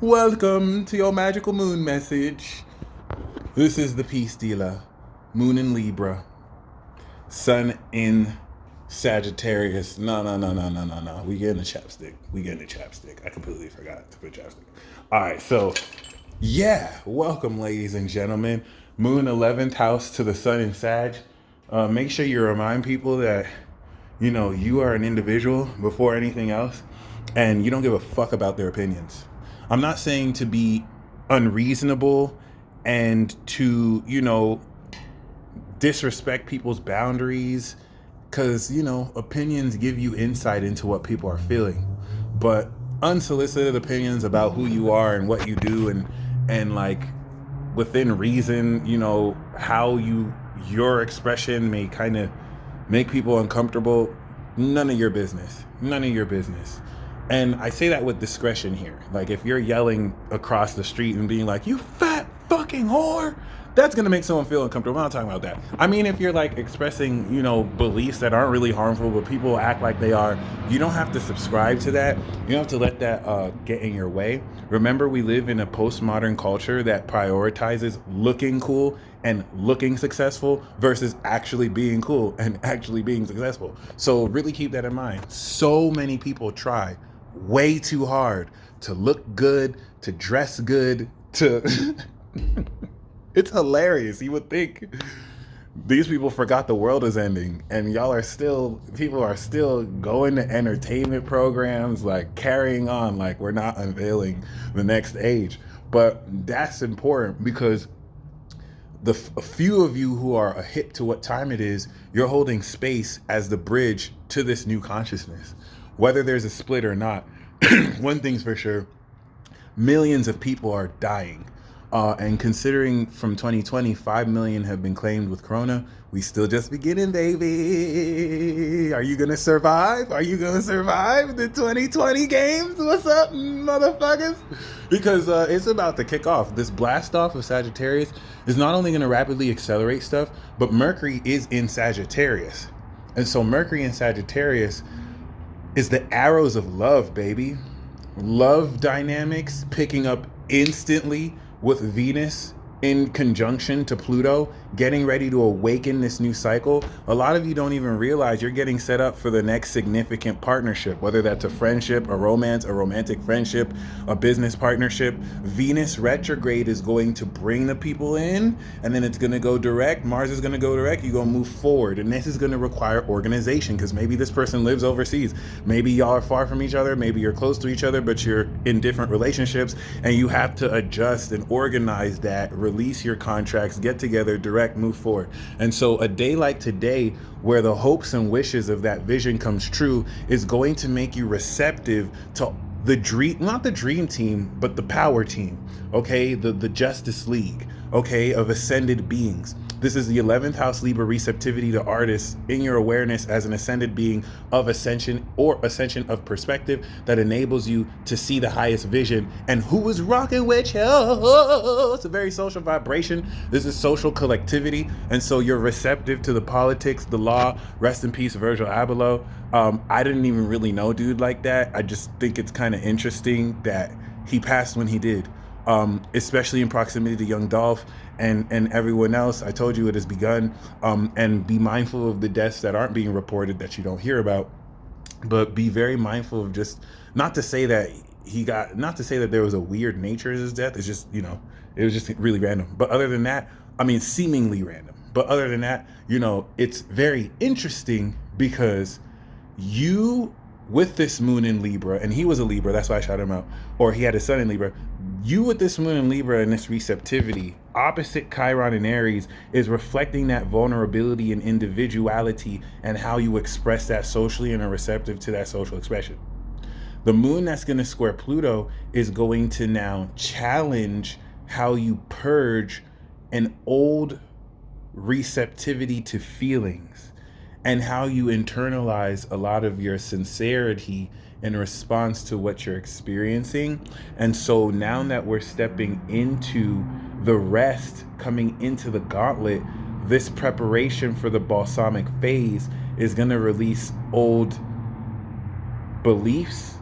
Welcome to your magical moon message. This is the peace dealer, moon in Libra, sun in Sagittarius. No. We getting the chapstick. I completely forgot to put chapstick. All right, so yeah, welcome, ladies and gentlemen. Moon 11th house to the sun in Sag. Make sure you remind people that you are an individual before anything else, and you don't give a fuck about their opinions. I'm not saying to be unreasonable and to, disrespect people's boundaries, because, opinions give you insight into what people are feeling. But unsolicited opinions about who you are and what you do and like within reason, how your expression may kind of make people uncomfortable, none of your business. And I say that with discretion here. Like, if you're yelling across the street and being like, "You fat fucking whore," that's gonna make someone feel uncomfortable. I'm not talking about that. I mean, if you're like expressing, beliefs that aren't really harmful, but people act like they are, you don't have to subscribe to that. You don't have to let that get in your way. Remember, we live in a postmodern culture that prioritizes looking cool and looking successful versus actually being cool and actually being successful. So really keep that in mind. So many people try way too hard to look good, to dress good, to it's hilarious. You would think these people forgot the world is ending, and people are still going to entertainment programs, like carrying on like we're not unveiling the next age. But that's important because a few of you who are hip to what time it is, you're holding space as the bridge to this new consciousness. Whether there's a split or not, one thing's for sure, millions of people are dying. And considering from 2020, 5 million have been claimed with Corona, we still just beginning, baby. Are you going to survive? Are you going to survive the 2020 games? What's up, motherfuckers? Because it's about to kick off. This blast off of Sagittarius is not only going to rapidly accelerate stuff, but Mercury is in Sagittarius. And so Mercury in Sagittarius is the arrows of love, baby. Love dynamics picking up instantly with Venus in conjunction to Pluto, getting ready to awaken this new cycle. A lot of you don't even realize you're getting set up for the next significant partnership, whether that's a friendship, a romance, a romantic friendship, a business partnership. Venus retrograde is going to bring the people in, and then it's going to go direct. Mars is going to go direct. You're going to move forward, and this is going to require organization, because maybe this person lives overseas. Maybe y'all are far from each other. Maybe you're close to each other, but you're in different relationships, and you have to adjust and organize that, release your contracts, get together, direct, move forward. And so a day like today, where the hopes and wishes of that vision comes true, is going to make you receptive to the dream, not the dream team, but the power team, okay? The Justice League, okay, of ascended beings. This is the 11th house Libra receptivity to artists in your awareness as an ascended being of ascension or ascension of perspective that enables you to see the highest vision. And who is rocking with you? It's a very social vibration. This is social collectivity. And so you're receptive to the politics, the law. Rest in peace, Virgil Abloh. I didn't even really know dude like that. I just think it's kind of interesting that he passed when he did. Especially in proximity to Young Dolph and everyone else. I told you it has begun. And be mindful of the deaths that aren't being reported that you don't hear about. But be very mindful of just, not to say that there was a weird nature to his death. It's just, it was just really random. But other than that, seemingly random. But other than that, it's very interesting because you, with this moon in Libra, and he was a Libra, that's why I shouted him out, or he had a sun in Libra, you with this moon in Libra and this receptivity, opposite Chiron in Aries, is reflecting that vulnerability and individuality and how you express that socially and are receptive to that social expression. The moon that's going to square Pluto is going to now challenge how you purge an old receptivity to feelings and how you internalize a lot of your sincerity in response to what you're experiencing. And so now that we're stepping into the rest, coming into the gauntlet, this preparation for the balsamic phase is going to release old beliefs,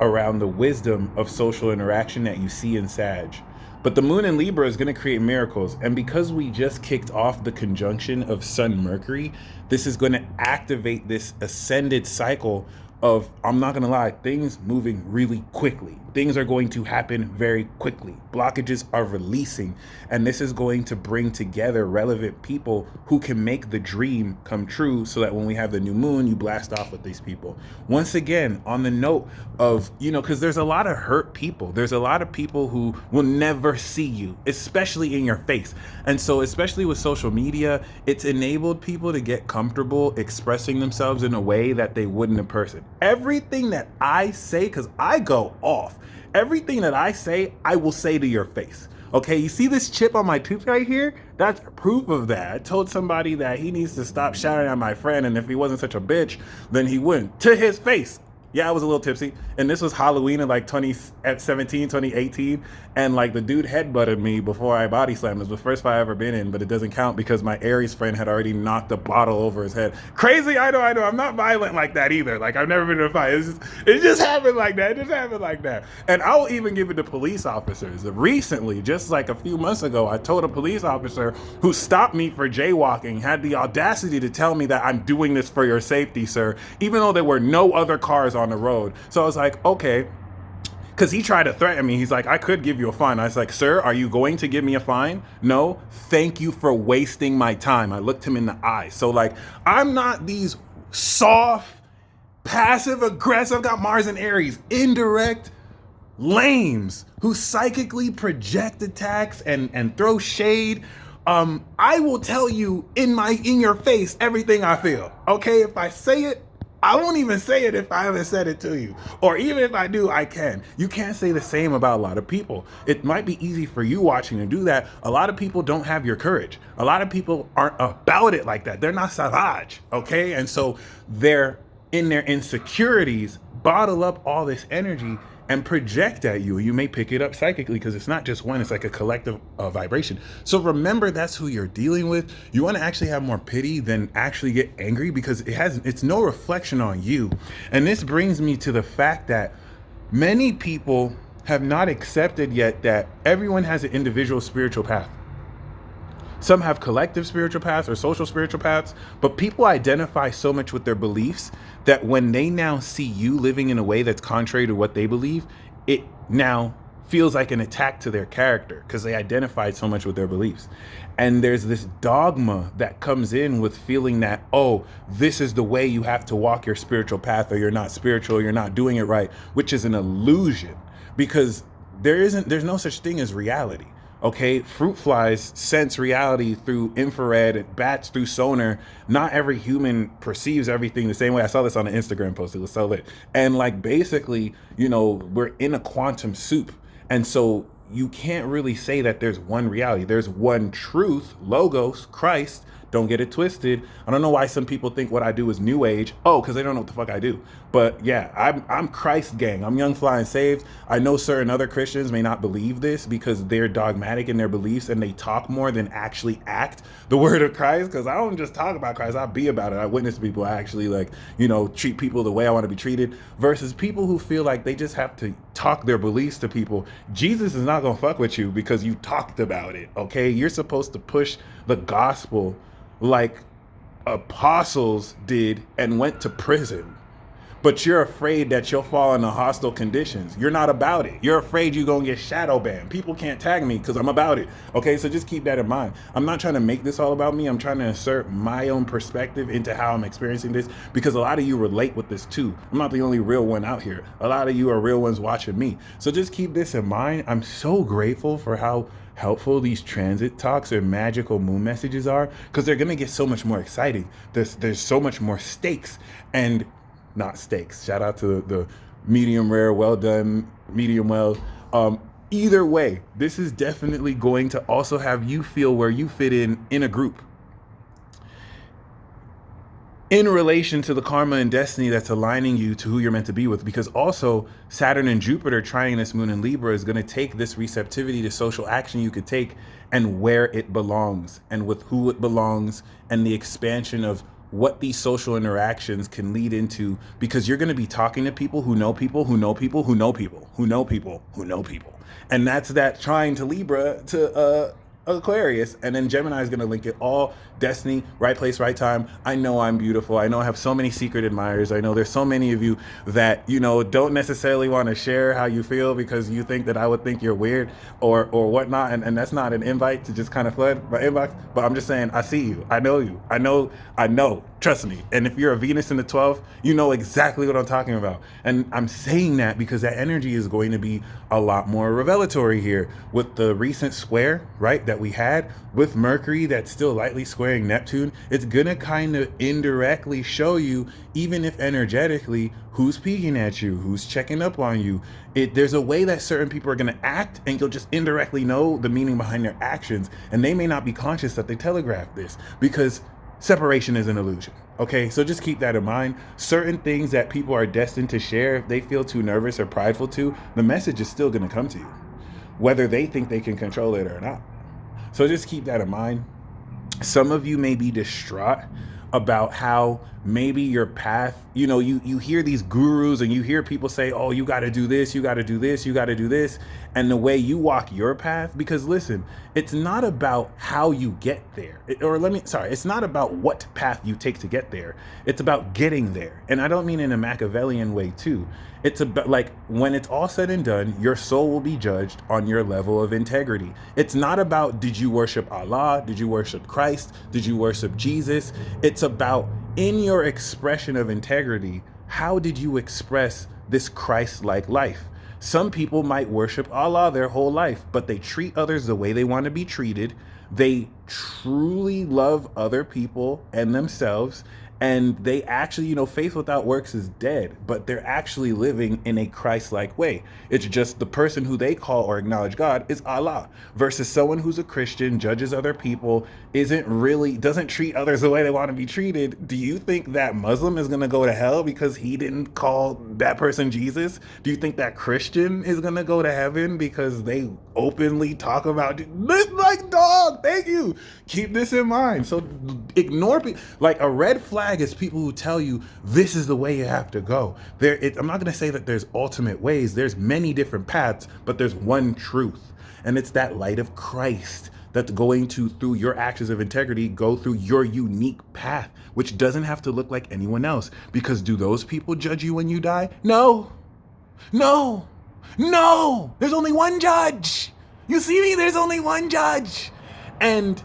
around the wisdom of social interaction that you see in Sag. But the moon in Libra is going to create miracles. And because we just kicked off the conjunction of Sun Mercury, this is going to activate this ascended cycle of, I'm not going to lie, things moving really quickly. Things are going to happen very quickly. Blockages are releasing. And this is going to bring together relevant people who can make the dream come true, so that when we have the new moon, you blast off with these people. Once again, on the note of, because there's a lot of hurt people. There's a lot of people who will never see you, especially in your face. And so, especially with social media, it's enabled people to get comfortable expressing themselves in a way that they wouldn't in person. Everything that I say, because I go off, everything that I say, I will say to your face. Okay, you see this chip on my tooth right here? That's proof of that. I told somebody that he needs to stop shouting at my friend, and if he wasn't such a bitch, then he wouldn't. To his face. Yeah, I was a little tipsy. And this was Halloween in like 2018. And like the dude headbutted me before I body slammed. It was the first fight I've ever been in, but it doesn't count because my Aries friend had already knocked the bottle over his head. Crazy, I know. I'm not violent like that either. Like, I've never been in a fight. It just happened like that. And I'll even give it to police officers. Recently, just like a few months ago, I told a police officer who stopped me for jaywalking, had the audacity to tell me that I'm doing this for your safety, sir, even though there were no other cars on the road. So I was like, okay, because he tried to threaten me. He's like, I could give you a fine. I was like, sir, are you going to give me a fine? No, thank you for wasting my time. I looked him in the eye. So like, I'm not these soft, passive aggressive, got Mars and Aries, indirect lames who psychically project attacks and throw shade. I will tell you in your face everything I feel. Okay, if I say it, I won't even say it if I haven't said it to you. Or even if I do, I can. You can't say the same about a lot of people. It might be easy for you watching to do that. A lot of people don't have your courage. A lot of people aren't about it like that. They're not savage, okay? And so they're in their insecurities, bottle up all this energy and project at you. You may pick it up psychically because it's not just one, it's like a collective vibration. So remember, that's who you're dealing with. You want to actually have more pity than actually get angry, because it's no reflection on you. And this brings me to the fact that many people have not accepted yet that everyone has an individual spiritual path. Some have collective spiritual paths or social spiritual paths, but people identify so much with their beliefs that when they now see you living in a way that's contrary to what they believe, it now feels like an attack to their character because they identified so much with their beliefs. And there's this dogma that comes in with feeling that, oh, this is the way you have to walk your spiritual path, or you're not spiritual, or you're not doing it right, which is an illusion, because there's no such thing as reality. Okay, fruit flies sense reality through infrared, bats through sonar. Not every human perceives everything the same way. I saw this on an Instagram post. It was so lit. And like, basically, we're in a quantum soup. And so you can't really say that there's one reality. There's one truth, logos, Christ. Don't get it twisted. I don't know why some people think what I do is new age. Oh, because they don't know what the fuck I do. But yeah, I'm Christ gang. I'm young, fly, and saved. I know certain other Christians may not believe this because they're dogmatic in their beliefs and they talk more than actually act the word of Christ. Because I don't just talk about Christ, I be about it. I witness people actually treat people the way I want to be treated, versus people who feel like they just have to talk their beliefs to people. Jesus is not going to fuck with you because you talked about it, okay? You're supposed to push the gospel like apostles did and went to prison. But you're afraid that you'll fall into hostile conditions. You're not about it. You're afraid you're going to get shadow banned. People can't tag me because I'm about it. Okay, so just keep that in mind. I'm not trying to make this all about me. I'm trying to insert my own perspective into how I'm experiencing this, because a lot of you relate with this too. I'm not the only real one out here. A lot of you are real ones watching me. So just keep this in mind. I'm so grateful for how helpful these transit talks or magical moon messages are, because they're going to get so much more exciting. There's so much more stakes, and not steaks. Shout out to the medium rare, well done, medium well. Either way, this is definitely going to also have you feel where you fit in a group, in relation to the karma and destiny that's aligning you to who you're meant to be with. Because also Saturn and Jupiter trying this moon in Libra is going to take this receptivity to social action you could take and where it belongs and with who it belongs, and the expansion of what these social interactions can lead into, because you're going to be talking to people who know people who know people who know people who know people who know people. And that's that trying to Libra to Aquarius, and then Gemini is going to link it all. Destiny, right place, right time. I know I'm beautiful. I know I have so many secret admirers. I know there's so many of you that, you know, don't necessarily want to share how you feel because you think that I would think you're weird or whatnot. And that's not an invite to just kind of flood my inbox. But I'm just saying, I see you. I know you. I know. Trust me. And if you're a Venus in the 12th, you know exactly what I'm talking about. And I'm saying that because that energy is going to be a lot more revelatory here with the recent square, right, that we had with Mercury that's still lightly squaring Neptune. It's gonna kind of indirectly show you, even if energetically, who's peeking at you, who's checking up on you. There's a way that certain people are gonna act, and you'll just indirectly know the meaning behind their actions, and they may not be conscious that they telegraph this, because separation is an illusion. Okay, so just keep that in mind. Certain things that people are destined to share, if they feel too nervous or prideful to, the message is still gonna come to you, whether they think they can control it or not. So just keep that in mind. Some of you may be distraught about how maybe your path, you know, you hear these gurus and you hear people say, oh, you got to do this, you got to do this, you got to do this. And the way you walk your path, because listen, it's not about how you get there, it's not about what path you take to get there. It's about getting there. And I don't mean in a Machiavellian way too. It's about, like, when it's all said and done, your soul will be judged on your level of integrity. It's not about, did you worship Allah? Did you worship Christ? Did you worship Jesus? It's about, in your expression of integrity, how did you express this Christ-like life? Some people might worship Allah their whole life, but they treat others the way they want to be treated. They truly love other people and themselves. And they actually, you know, faith without works is dead, but they're actually living in a Christ-like way. It's just the person who they call or acknowledge God is Allah, versus someone who's a Christian, judges other people, doesn't treat others the way they want to be treated. Do you think that Muslim is going to go to hell because he didn't call that person Jesus? Do you think that Christian is going to go to heaven because they openly talk about this? Like, dog, thank you. Keep this in mind. So ignore people. Like, a red flag is people who tell you this is the way you have to go. I'm not going to say that there's ultimate ways. There's many different paths, but there's one truth. And it's that light of Christ that's going to, through your actions of integrity, go through your unique path, which doesn't have to look like anyone else. Because do those people judge you when you die? No. There's only one judge. You see me? There's only one judge. And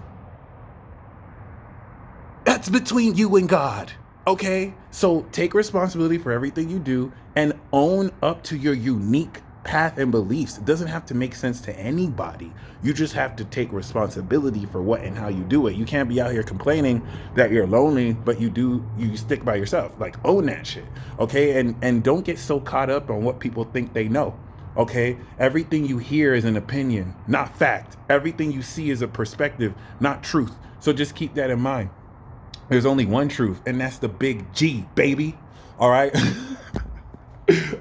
that's between you and God, okay? So take responsibility for everything you do and own up to your unique path and beliefs. It doesn't have to make sense to anybody. You just have to take responsibility for what and how you do it. You can't be out here complaining that you're lonely, but you stick by yourself. Like, own that shit, okay? And don't get so caught up on what people think they know. Okay, everything you hear is an opinion, not fact. Everything you see is a perspective, not truth. So just keep that in mind. There's only one truth, and that's the big G, baby. All right.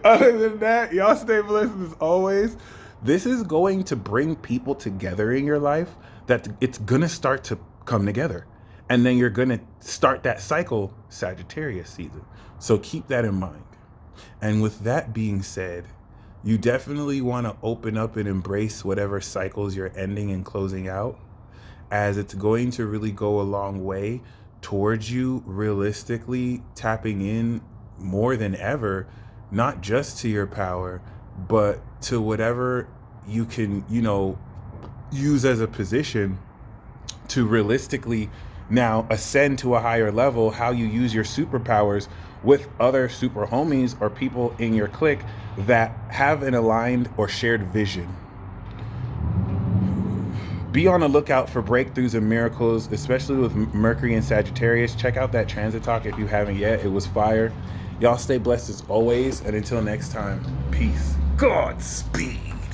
Other than that, y'all stay blessed as always. This is going to bring people together in your life that it's going to start to come together. And then you're going to start that cycle, Sagittarius season. So keep that in mind. And with that being said, you definitely want to open up and embrace whatever cycles you're ending and closing out, as it's going to really go a long way towards you realistically tapping in more than ever, not just to your power, but to whatever you can, you know, use as a position to realistically now ascend to a higher level, how you use your superpowers with other super homies or people in your clique that have an aligned or shared vision. Be on the lookout for breakthroughs and miracles, especially with Mercury and Sagittarius. Check out that transit talk if you haven't yet. It was fire. Y'all stay blessed as always. And until next time, peace. Godspeed.